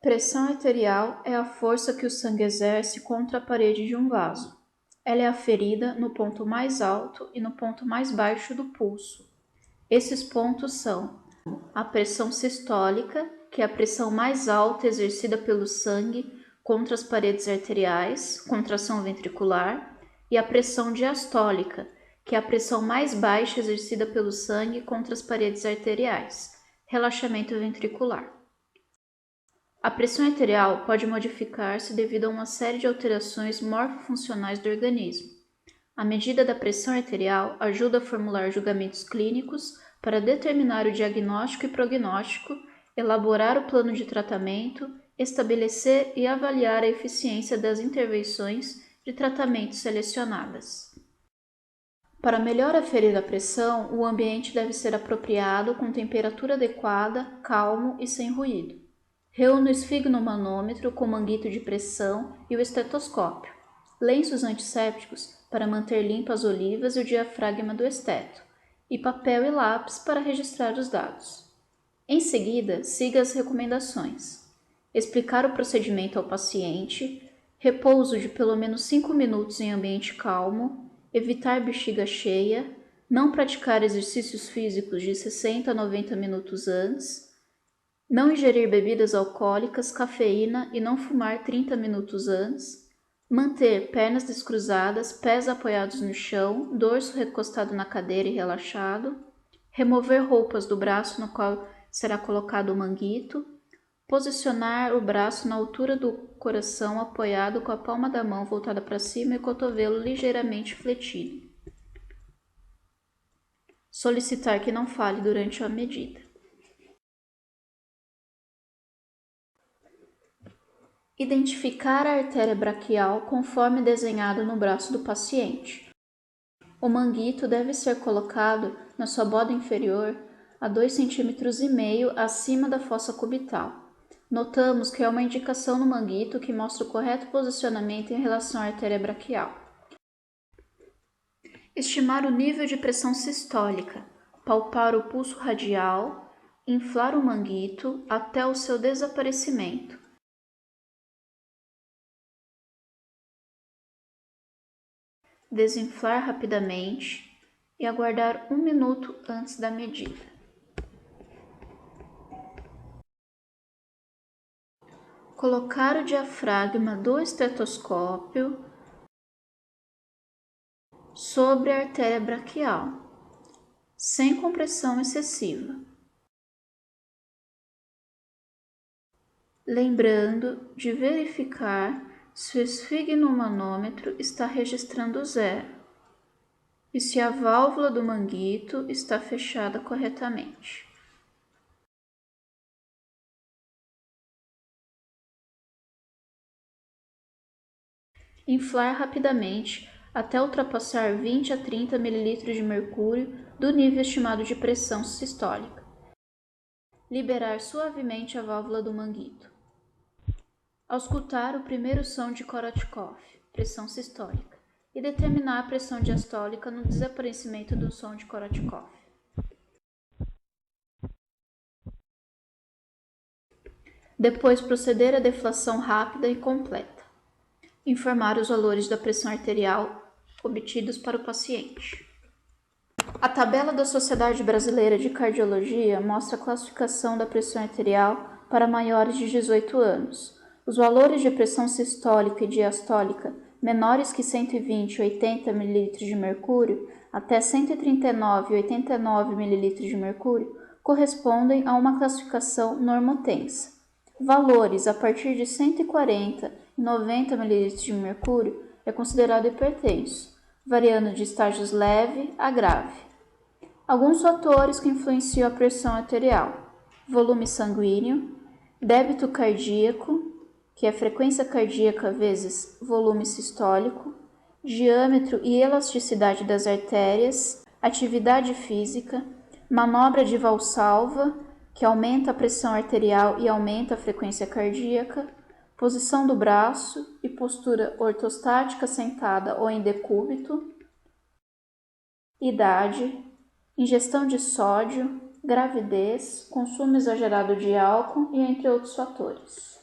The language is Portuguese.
Pressão arterial é a força que o sangue exerce contra a parede de um vaso. Ela é aferida no ponto mais alto e no ponto mais baixo do pulso. Esses pontos são a pressão sistólica, que é a pressão mais alta exercida pelo sangue contra as paredes arteriais, contração ventricular, e a pressão diastólica, que é a pressão mais baixa exercida pelo sangue contra as paredes arteriais, relaxamento ventricular. A pressão arterial pode modificar-se devido a uma série de alterações morfofuncionais do organismo. A medida da pressão arterial ajuda a formular julgamentos clínicos para determinar o diagnóstico e prognóstico, elaborar o plano de tratamento, estabelecer e avaliar a eficiência das intervenções de tratamento selecionadas. Para melhor aferir a pressão, o ambiente deve ser apropriado com temperatura adequada, calmo e sem ruído. Reúna o esfigmomanômetro com manguito de pressão e o estetoscópio, lenços antissépticos para manter limpas as olivas e o diafragma do esteto, e papel e lápis para registrar os dados. Em seguida, siga as recomendações. Explicar o procedimento ao paciente, repouso de pelo menos 5 minutos em ambiente calmo, evitar bexiga cheia, não praticar exercícios físicos de 60 a 90 minutos antes, não ingerir bebidas alcoólicas, cafeína e não fumar 30 minutos antes, manter pernas descruzadas, pés apoiados no chão, dorso recostado na cadeira e relaxado, remover roupas do braço no qual será colocado o manguito, posicionar o braço na altura do coração apoiado com a palma da mão voltada para cima e o cotovelo ligeiramente fletido. Solicitar que não fale durante a medida. Identificar a artéria braquial conforme desenhado no braço do paciente. O manguito deve ser colocado na sua borda inferior a 2,5 cm acima da fossa cubital. Notamos que há uma indicação no manguito que mostra o correto posicionamento em relação à artéria braquial. Estimar o nível de pressão sistólica, palpar o pulso radial, inflar o manguito até o seu desaparecimento. Desinflar rapidamente e aguardar 1 minuto antes da medida. Colocar o diafragma do estetoscópio sobre a artéria braquial, sem compressão excessiva. Lembrando de verificar se o esfigmomanômetro está registrando 0 e se a válvula do manguito está fechada corretamente. Inflar rapidamente até ultrapassar 20 a 30 ml de mercúrio do nível estimado de pressão sistólica. Liberar suavemente a válvula do manguito. Auscultar o primeiro som de Korotkov, pressão sistólica, e determinar a pressão diastólica no desaparecimento do som de Korotkov. Depois proceder à deflação rápida e completa. Informar os valores da pressão arterial obtidos para o paciente. A tabela da Sociedade Brasileira de Cardiologia mostra a classificação da pressão arterial para maiores de 18 anos. Os valores de pressão sistólica e diastólica menores que 120 ou 80 ml de mercúrio até 139 ou 89 ml de mercúrio correspondem a uma classificação normotensa. Valores a partir de 140 e 90 ml de mercúrio é considerado hipertenso, variando de estágios leve a grave. Alguns fatores que influenciam a pressão arterial: volume sanguíneo, débito cardíaco, que é frequência cardíaca vezes volume sistólico, diâmetro e elasticidade das artérias, atividade física, manobra de Valsalva, que aumenta a pressão arterial e aumenta a frequência cardíaca, posição do braço e postura ortostática sentada ou em decúbito, idade, ingestão de sódio, gravidez, consumo exagerado de álcool e entre outros fatores.